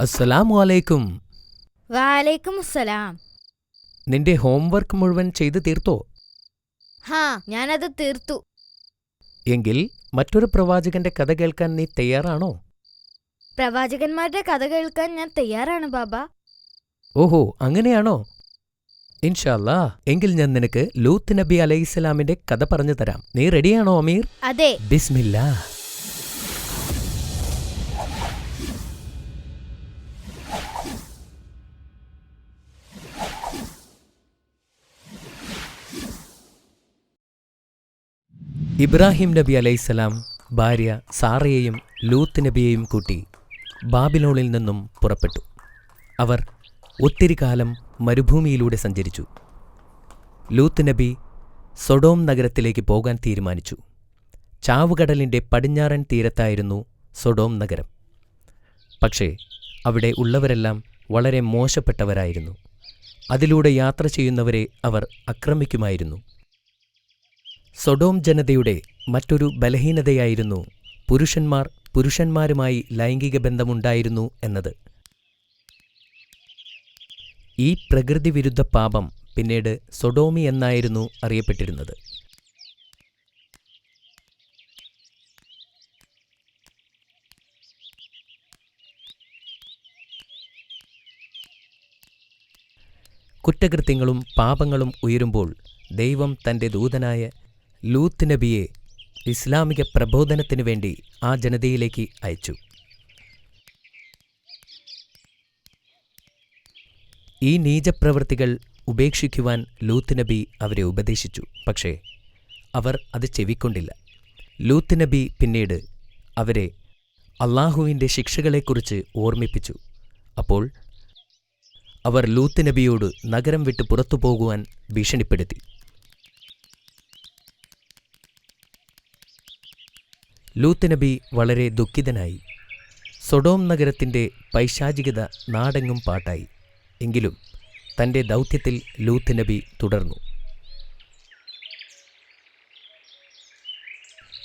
അസ്സലാമു അലൈക്കും. വാലൈക്കും അസ്സലാം. നിന്റെ ഹോംവർക്ക് മുഴുവൻ ചെയ്തു തീർത്തോ? ഹാ, ഞാനത് തീർത്തു. എങ്കിൽ മറ്റൊരു പ്രവാചകന്റെ കഥ കേൾക്കാൻ നീ തയ്യാറാണോ? പ്രവാചകന്മാരുടെ കഥ കേൾക്കാൻ ഞാൻ തയ്യാറാണ് ബാബ. ഓഹോ, അങ്ങനെയാണോ? ഇൻഷാ അല്ലാ, എങ്കിൽ ഞാൻ നിനക്ക് ലൂത്ത് നബി അലൈഹിസ്സലാമിന്റെ കഥ പറഞ്ഞു തരാം. നീ റെഡിയാണോ അമീർ? അതെ. ബിസ്മില്ലാ. ഇബ്രാഹിം നബി അലൈഹിസ്സലാം ഭാര്യ സാറയെയും ലൂത്ത് നബിയെയും കൂട്ടി ബാബിലോണിൽ നിന്നും പുറപ്പെട്ടു. അവർ ഒത്തിരി കാലം മരുഭൂമിയിലൂടെ സഞ്ചരിച്ചു. ലൂത്ത് നബി സൊഡോം നഗരത്തിലേക്ക് പോകാൻ തീരുമാനിച്ചു. ചാവുകടലിന്റെ പടിഞ്ഞാറൻ തീരത്തായിരുന്നു സൊഡോം നഗരം. പക്ഷേ അവിടെ ഉള്ളവരെല്ലാം വളരെ മോശപ്പെട്ടവരായിരുന്നു. അതിലൂടെ യാത്ര ചെയ്യുന്നവരെ അവർ ആക്രമിക്കുമായിരുന്നു. സൊഡോം ജനതയുടെ മറ്റൊരു ബലഹീനതയായിരുന്നു പുരുഷന്മാരുമായി ലൈംഗിക ബന്ധമുണ്ടായിരുന്നു എന്നത്. ഈ പ്രകൃതിവിരുദ്ധ പാപം പിന്നീട് സൊഡോമി എന്നായിരുന്നു അറിയപ്പെട്ടിരുന്നത്. കുറ്റകൃത്യങ്ങളും പാപങ്ങളും ഉയരുമ്പോൾ ദൈവം തന്റെ ദൂതനായ ലൂത്ത് നബിയെ ഇസ്ലാമിക പ്രബോധനത്തിനു വേണ്ടി ആ ജനതയിലേക്ക് അയച്ചു. ഈ നീചപ്രവൃത്തികൾ ഉപേക്ഷിക്കുവാൻ ലൂത്ത് നബി അവരെ ഉപദേശിച്ചു. പക്ഷേ അവർ അത് ചെവിക്കൊണ്ടില്ല. ലൂത്ത് നബി പിന്നീട് അവരെ അള്ളാഹുവിൻ്റെ ശിക്ഷകളെക്കുറിച്ച് ഓർമ്മിപ്പിച്ചു. അപ്പോൾ അവർ ലൂത്ത് നബിയോട് നഗരം വിട്ട് പുറത്തു പോകുവാൻ ഭീഷണിപ്പെടുത്തി. ലൂത്ത് നബി വളരെ ദുഃഖിതനായി. സൊഡോം നഗരത്തിൻ്റെ പൈശാചികത നാടെങ്ങും പാട്ടായി. എങ്കിലും തൻ്റെ ദൗത്യത്തിൽ ലൂത്ത് നബി തുടർന്നു.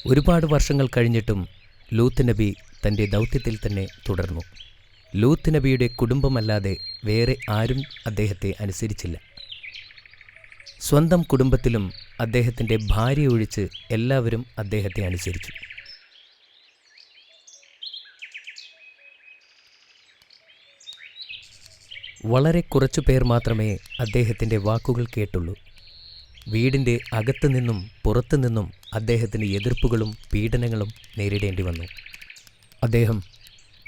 ഒരുപാട് വർഷങ്ങൾ കഴിഞ്ഞിട്ടും ലൂത്ത് നബി തൻ്റെ ദൗത്യത്തിൽ തന്നെ തുടർന്നു. ലൂത്ത് നബിയുടെ കുടുംബമല്ലാതെ വേറെ ആരും അദ്ദേഹത്തെ അനുസരിച്ചില്ല. സ്വന്തം കുടുംബത്തിലും അദ്ദേഹത്തിൻ്റെ ഭാര്യ ഒഴിച്ച് എല്ലാവരും അദ്ദേഹത്തെ അനുസരിച്ചു. വളരെ കുറച്ചുപേർ മാത്രമേ അദ്ദേഹത്തിൻ്റെ വാക്കുകൾ കേട്ടുള്ളൂ. വീടിൻ്റെ അകത്തുനിന്നും പുറത്തുനിന്നും അദ്ദേഹത്തിന് എതിർപ്പുകളും പീഡനങ്ങളും നേരിടേണ്ടി വന്നു. അദ്ദേഹം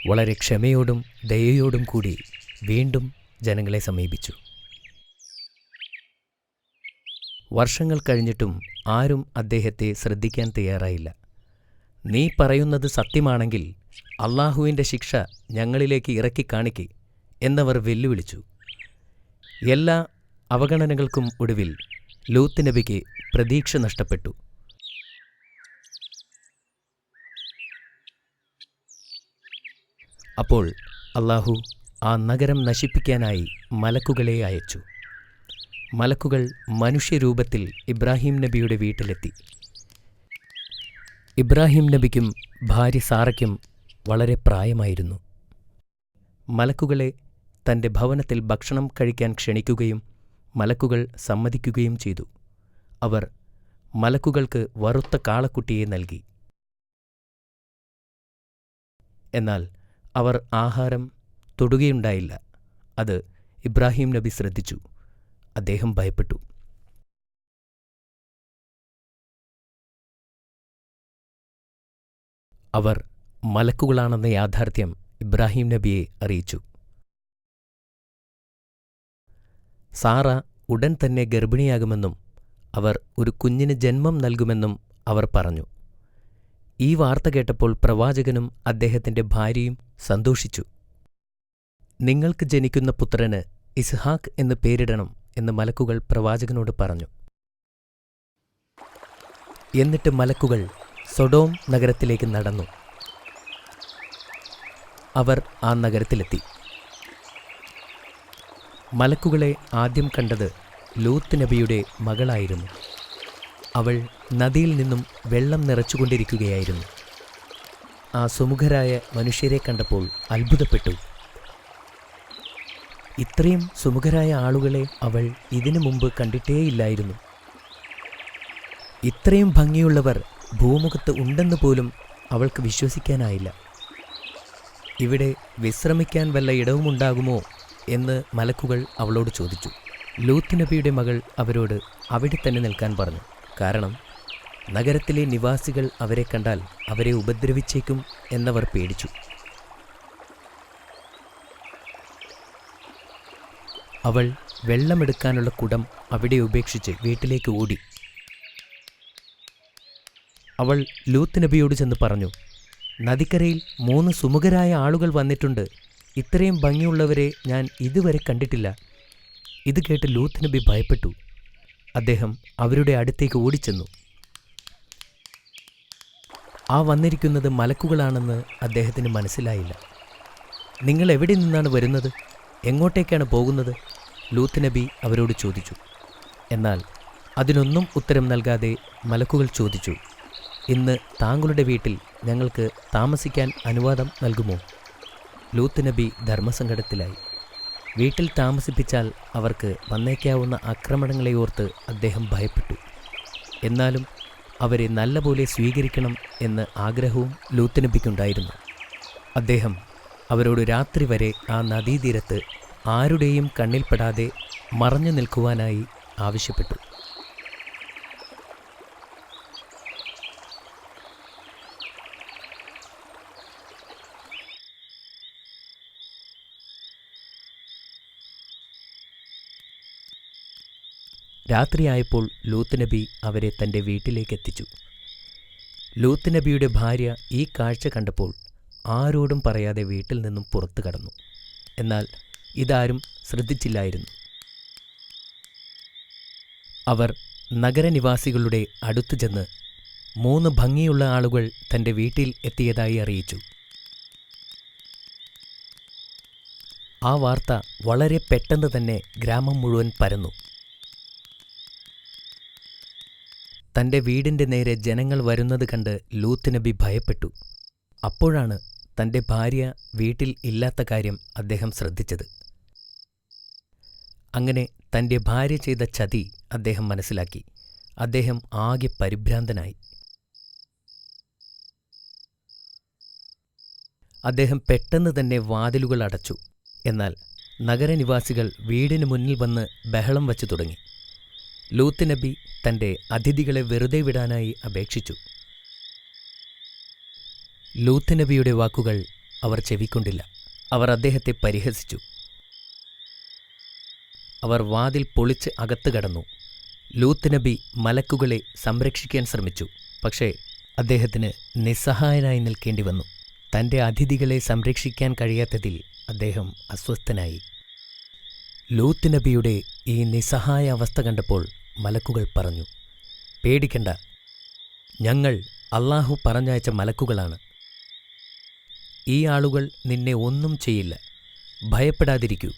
വളരെ ക്ഷമയോടും ദയയോടും കൂടി വീണ്ടും ജനങ്ങളെ സമീപിച്ചു. വർഷങ്ങൾ കഴിഞ്ഞിട്ടും ആരും അദ്ദേഹത്തെ ശ്രദ്ധിക്കാൻ തയ്യാറായില്ല. നീ പറയുന്നത് സത്യമാണെങ്കിൽ അള്ളാഹുവിൻ്റെ ശിക്ഷ ഞങ്ങളിലേക്ക് ഇറക്കി കാണിക്ക് എന്നവർ വെല്ലുവിളിച്ചു. എല്ലാ അവഗണനകൾക്കും ഒടുവിൽ ലൂത്ത് നബിക്ക് പ്രതീക്ഷ നഷ്ടപ്പെട്ടു. അപ്പോൾ അള്ളാഹു ആ നഗരം നശിപ്പിക്കാനായി മലക്കുകളെ അയച്ചു. മലക്കുകൾ മനുഷ്യരൂപത്തിൽ ഇബ്രാഹിം നബിയുടെ വീട്ടിലെത്തി. ഇബ്രാഹിം നബിക്കും ഭാര്യ സാറയ്ക്കും വളരെ പ്രായമായിരുന്നു. മലക്കുകളെ തൻ്റെ ഭവനത്തിൽ ഭക്ഷണം കഴിക്കാൻ ക്ഷണിക്കുകയും മലക്കുകൾ സമ്മതിക്കുകയും ചെയ്തു. അവർ മലക്കുകൾക്ക് വറുത്ത കാളക്കുട്ടിയെ നൽകി. എന്നാൽ അവർ ആഹാരം തൊടുകയുണ്ടായില്ല. അത് ഇബ്രാഹിം നബി ശ്രദ്ധിച്ചു. അദ്ദേഹം ഭയപ്പെട്ടു. അവർ മലക്കുകളാണെന്ന യാഥാർത്ഥ്യം ഇബ്രാഹിം നബിയെ അറിയിച്ചു. സാറ ഉടൻ തന്നെ ഗർഭിണിയാകുമെന്നും അവർ ഒരു കുഞ്ഞിന് ജന്മം നൽകുമെന്നും അവർ പറഞ്ഞു. ഈ വാർത്ത കേട്ടപ്പോൾ പ്രവാചകനും അദ്ദേഹത്തിൻ്റെ ഭാര്യയും സന്തോഷിച്ചു. നിങ്ങൾക്ക് ജനിക്കുന്ന പുത്രന് ഇസ്ഹാക്ക് എന്ന് പേരിടണം എന്ന് മലക്കുകൾ പ്രവാചകനോട് പറഞ്ഞു. എന്നിട്ട് മലക്കുകൾ സൊഡോം നഗരത്തിലേക്ക് നടന്നു. അവർ ആ നഗരത്തിലെത്തി. മലക്കുകളെ ആദ്യം കണ്ടത് ലൂത്ത് നബിയുടെ മകളായിരുന്നു. അവൾ നദിയിൽ നിന്നും വെള്ളം നിറച്ചുകൊണ്ടിരിക്കുകയായിരുന്നു. ആ സുമുഖരായ മനുഷ്യരെ കണ്ടപ്പോൾ അത്ഭുതപ്പെട്ടു. ഇത്രയും സുമുഖരായ ആളുകളെ അവൾ ഇതിനു മുമ്പ് കണ്ടിട്ടേയില്ലായിരുന്നു. ഇത്രയും ഭംഗിയുള്ളവർ ഭൂമുഖത്ത് ഉണ്ടെന്ന് പോലും അവൾക്ക് വിശ്വസിക്കാനായില്ല. ഇവിടെ വിശ്രമിക്കാൻ വല്ല ഇടവുമുണ്ടാകുമോ എന്ന് മലക്കുകൾ അവളോട് ചോദിച്ചു. ലൂത്ത് നബിയുടെ മകൾ അവരോട് അവിടെ തന്നെ നിൽക്കാൻ പറഞ്ഞു. കാരണം നഗരത്തിലെ നിവാസികൾ അവരെ കണ്ടാൽ അവരെ ഉപദ്രവിച്ചേക്കും എന്നവർ പേടിച്ചു. അവൾ വെള്ളമെടുക്കാനുള്ള കുടം അവിടെ ഉപേക്ഷിച്ച് വീട്ടിലേക്ക് ഓടി. അവൾ ലൂത്ത് നബിയോട് ചെന്ന് പറഞ്ഞു, നദിക്കരയിൽ 3 സുമുഖരായ ആളുകൾ വന്നിട്ടുണ്ട്. ഇത്രയും ഭംഗിയുള്ളവരെ ഞാൻ ഇതുവരെ കണ്ടിട്ടില്ല. ഇത് കേട്ട് ലൂത്ത് നബി ഭയപ്പെട്ടു. അദ്ദേഹം അവരുടെ അടുത്തേക്ക് ഓടിച്ചെന്നു. ആ വന്നിരിക്കുന്നത് മലക്കുകളാണെന്ന് അദ്ദേഹത്തിന് മനസ്സിലായില്ല. നിങ്ങൾ എവിടെ നിന്നാണ് വരുന്നത്? എങ്ങോട്ടേക്കാണ് പോകുന്നത്? ലൂത്ത് നബി അവരോട് ചോദിച്ചു. എന്നാൽ അതിനൊന്നും ഉത്തരം നൽകാതെ മലക്കുകൾ ചോദിച്ചു, ഇന്ന് താങ്കളുടെ വീട്ടിൽ ഞങ്ങൾക്ക് താമസിക്കാൻ അനുവാദം നൽകുമോ? ലൂത്ത് നബി ധർമ്മസങ്കടത്തിലായി. വീട്ടിൽ താമസിപ്പിച്ചാൽ അവർക്ക് വന്നേക്കാവുന്ന ആക്രമണങ്ങളെ ഓർത്ത് അദ്ദേഹം ഭയപ്പെട്ടു. എന്നാലും അവരെ നല്ലപോലെ സ്വീകരിക്കണം എന്ന് ആഗ്രഹവും ലൂത്ത് നബിക്കുണ്ടായിരുന്നു. അദ്ദേഹം അവരോട് രാത്രി വരെ ആ നദീതീരത്ത് ആരുടെയും കണ്ണിൽപ്പെടാതെ മറഞ്ഞു നിൽക്കുവാനായി ആവശ്യപ്പെട്ടു. രാത്രിയായപ്പോൾ ലൂത്ത് നബി അവരെ തൻ്റെ വീട്ടിലേക്കെത്തിച്ചു. ലൂത്ത് നബിയുടെ ഭാര്യ ഈ കാഴ്ച കണ്ടപ്പോൾ ആരോടും പറയാതെ വീട്ടിൽ നിന്നും പുറത്തു കടന്നു. എന്നാൽ ഇതാരും ശ്രദ്ധിച്ചില്ലായിരുന്നു. അവർ നഗരനിവാസികളുടെ അടുത്തു ചെന്ന് 3 ഭംഗിയുള്ള ആളുകൾ തൻ്റെ വീട്ടിൽ എത്തിയതായി അറിയിച്ചു. ആ വാർത്ത വളരെ പെട്ടെന്ന് തന്നെ ഗ്രാമം മുഴുവൻ പരന്നു. തൻ്റെ വീടിൻ്റെ നേരെ ജനങ്ങൾ വരുന്നത് കണ്ട് ലൂത്ത് നബി ഭയപ്പെട്ടു. അപ്പോഴാണ് തൻ്റെ ഭാര്യ വീട്ടിൽ ഇല്ലാത്ത കാര്യം അദ്ദേഹം ശ്രദ്ധിച്ചത്. അങ്ങനെ തൻ്റെ ഭാര്യ ചെയ്ത ചതി അദ്ദേഹം മനസ്സിലാക്കി. അദ്ദേഹം ആകെ പരിഭ്രാന്തനായി. അദ്ദേഹം പെട്ടെന്ന് തന്നെ വാതിലുകൾ അടച്ചു. എന്നാൽ നഗരനിവാസികൾ വീടിന് മുന്നിൽ വന്ന് ബഹളം വച്ചു തുടങ്ങി. ലൂത്ത് നബി തൻ്റെ അതിഥികളെ വെറുതെ വിടാനായി അപേക്ഷിച്ചു. ലൂത്ത് നബിയുടെ വാക്കുകൾ അവർ ചെവിക്കൊണ്ടില്ല. അവർ അദ്ദേഹത്തെ പരിഹസിച്ചു. അവർ വാതിൽ പൊളിച്ച് അകത്ത് കടന്നു. ലൂത്ത് നബി മലക്കുകളെ സംരക്ഷിക്കാൻ ശ്രമിച്ചു. പക്ഷേ അദ്ദേഹത്തിന് നിസ്സഹായനായി നിൽക്കേണ്ടി വന്നു. തൻ്റെ അതിഥികളെ സംരക്ഷിക്കാൻ കഴിയാത്തതിൽ അദ്ദേഹം അസ്വസ്ഥനായി. ലൂത്ത് നബിയുടെ ഈ നിസ്സഹായ അവസ്ഥ കണ്ടപ്പോൾ മലക്കുകൾ പറഞ്ഞു, പേടിക്കണ്ട, ഞങ്ങൾ അല്ലാഹു പറഞ്ഞയച്ച മലക്കുകളാണ്. ഈ ആളുകൾ നിന്നെ ഒന്നും ചെയ്യില്ല, ഭയപ്പെടാതിരിക്കൂ.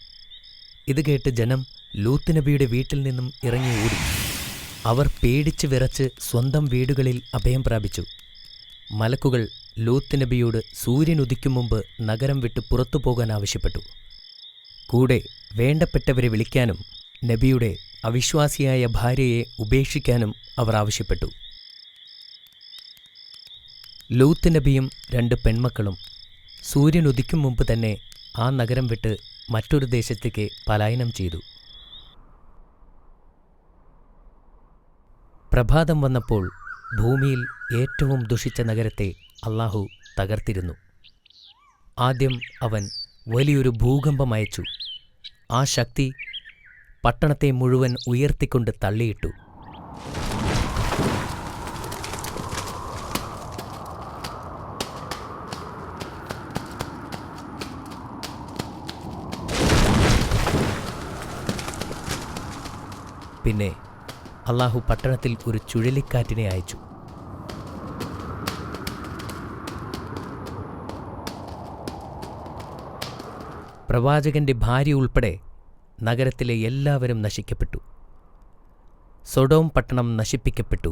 ഇത് കേട്ട് ജനം ലൂത്ത് നബിയുടെ വീട്ടിൽ നിന്നും ഇറങ്ങി ഓടി. അവർ പേടിച്ച് വിറച്ച് സ്വന്തം വീടുകളിൽ അഭയം പ്രാപിച്ചു. മലക്കുകൾ ലൂത്ത് നബിയോട് സൂര്യൻ ഉദിക്കും മുമ്പ് നഗരം വിട്ട് പുറത്തു പോകാൻ ആവശ്യപ്പെട്ടു. കൂടെ വേണ്ടപ്പെട്ടവരെ വിളിക്കാനും നബിയുടെ അവിശ്വാസിയായ ഭാര്യയെ ഉപേക്ഷിക്കാനും അവർ ആവശ്യപ്പെട്ടു. ലൂത്ത് നബിയും 2 പെൺമക്കളും സൂര്യൻ ഉദിക്കും മുമ്പ് തന്നെ ആ നഗരം വിട്ട് മറ്റൊരു ദേശത്തേക്ക് പലായനം ചെയ്തു. പ്രഭാതം വന്നപ്പോൾ ഭൂമിയിൽ ഏറ്റവും ദുഷിച്ച നഗരത്തെ അല്ലാഹു തകർത്തിരുന്നു. ആദ്യം അവൻ വലിയൊരു ഭൂകമ്പം അയച്ചു. ആ ശക്തി പട്ടണത്തെ മുഴുവൻ ഉയർത്തിക്കൊണ്ട് തള്ളിയിട്ടു. പിന്നെ അല്ലാഹു പട്ടണത്തിൽ ഒരു ചുഴലിക്കാറ്റിനെ അയച്ചു. പ്രവാചകന്റെ ഭാര്യ ഉൾപ്പെടെ നഗരത്തിലെ എല്ലാവരും നശിക്കപ്പെട്ടു. സൊഡോം പട്ടണം നശിപ്പിക്കപ്പെട്ടു.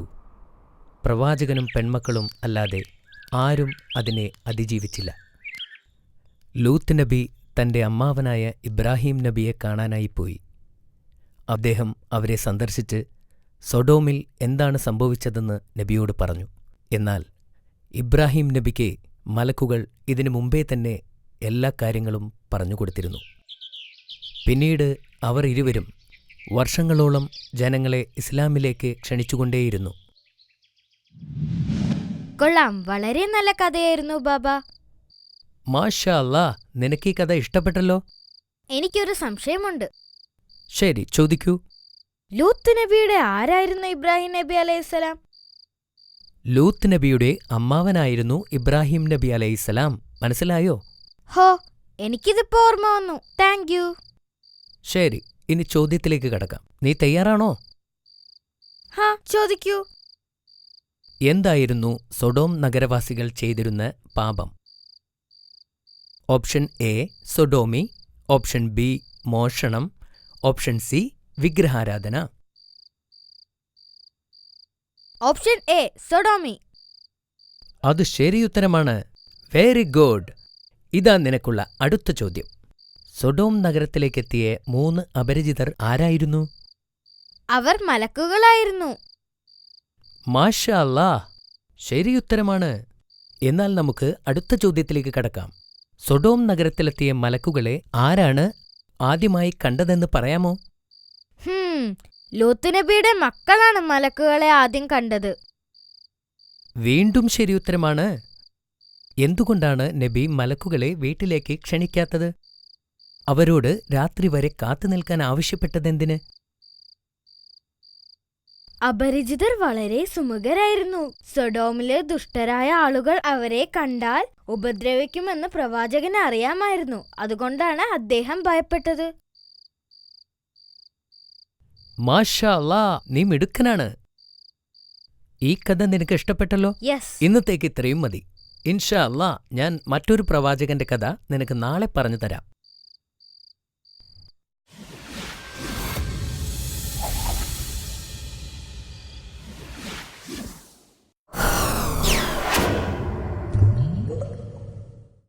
പ്രവാചകനും പെൺമക്കളും അല്ലാതെ ആരും അതിനെ അതിജീവിച്ചില്ല. ലൂത്ത് നബി തന്റെ അമ്മാവനായ ഇബ്രാഹിം നബിയെ കാണാനായി പോയി. അദ്ദേഹം അവരെ സന്ദർശിച്ച് സൊഡോമിൽ എന്താണ് സംഭവിച്ചതെന്ന് നബിയോട് പറഞ്ഞു. എന്നാൽ ഇബ്രാഹിം നബിക്ക് മലക്കുകൾ ഇതിനു മുമ്പേ തന്നെ എല്ലാ കാര്യങ്ങളും പറഞ്ഞുകൊടുത്തിരുന്നു. പിന്നീട് അവർ ഇരുവരും വർഷങ്ങളോളം ജനങ്ങളെ ഇസ്ലാമിലേക്ക് ക്ഷണിച്ചുകൊണ്ടേയിരുന്നു. കൊള്ളാം, വളരെ നല്ല കഥയായിരുന്നു ബാബ. മാഷാ അല്ലാ, നിനക്ക് ഈ കഥ ഇഷ്ടപ്പെട്ടല്ലോ. എനിക്കൊരു സംശയമുണ്ട്. ശരി, ചോദിക്കൂ. ലൂത്ത് നബിയുടെ ആരായിരുന്നു ഇബ്രാഹിം നബി അലൈഹിസ്സലാം? ലൂത്ത് നബിയുടെ അമ്മാവനായിരുന്നു ഇബ്രാഹിം നബി അലൈഹിസ്സലാം. മനസ്സിലായോ? ഹോ, എനിക്കിതിപ്പോ ഓർമ്മ വന്നു. Thank you. ശരി, ഇനി ചോദ്യത്തിലേക്ക് കടക്കാം. നീ തയ്യാറാണോ? ഹാ, ചോദിക്കൂ. എന്തായിരുന്നു സൊഡോം നഗരവാസികൾ ചെയ്തിരുന്ന പാപം? Option A sodomy, option B മോഷണം, ഓപ്ഷൻ സി വിഗ്രഹാരാധന. Option A sodomy. അത് ശരിയുത്തരമാണ്. Very good. ഇതാ നിനക്കുള്ള അടുത്ത ചോദ്യം. സൊഡോം നഗരത്തിലേക്കെത്തിയ 3 അപരിചിതർ ആരായിരുന്നു? അവർ മലക്കുകളായിരുന്നു. മാഷാ അല്ലാ, ശരിയുത്തരമാണ്. എന്നാൽ നമുക്ക് അടുത്ത ചോദ്യത്തിലേക്ക് കടക്കാം. സൊഡോം നഗരത്തിലെത്തിയ മലക്കുകളെ ആരാണ് ആദ്യമായി കണ്ടതെന്ന് പറയാമോ? ലൂത്ത് നബിയുടെ മക്കളാണ് മലക്കുകളെ ആദ്യം കണ്ടത്. വീണ്ടും ശരിയുത്തരമാണ്. എന്തുകൊണ്ടാണ് നബി മലക്കുകളെ വീട്ടിലേക്ക് ക്ഷണിക്കാത്തത്? അവരോട് രാത്രി വരെ കാത്തുനിൽക്കാൻ ആവശ്യപ്പെട്ടതെന്തിന്? അപരിചിതർ വളരെ സുമുഖരായിരുന്നു. സൊഡോമിലെ ദുഷ്ടരായ ആളുകൾ അവരെ കണ്ടാൽ ഉപദ്രവിക്കുമെന്ന് പ്രവാചകന് അറിയാമായിരുന്നു. അതുകൊണ്ടാണ് അദ്ദേഹം ഭയപ്പെട്ടത്. മാഷാ അല്ലാ, നീ മിടുക്കനാണ്. ഈ കഥ നിനക്ക് ഇഷ്ടപ്പെട്ടല്ലോ. യെസ്. ഇന്നത്തേക്ക് ഇത്രയും മതി. ഇൻഷാ അല്ലാ, ഞാൻ മറ്റൊരു പ്രവാചകന്റെ കഥ നിനക്ക് നാളെ പറഞ്ഞു തരാം.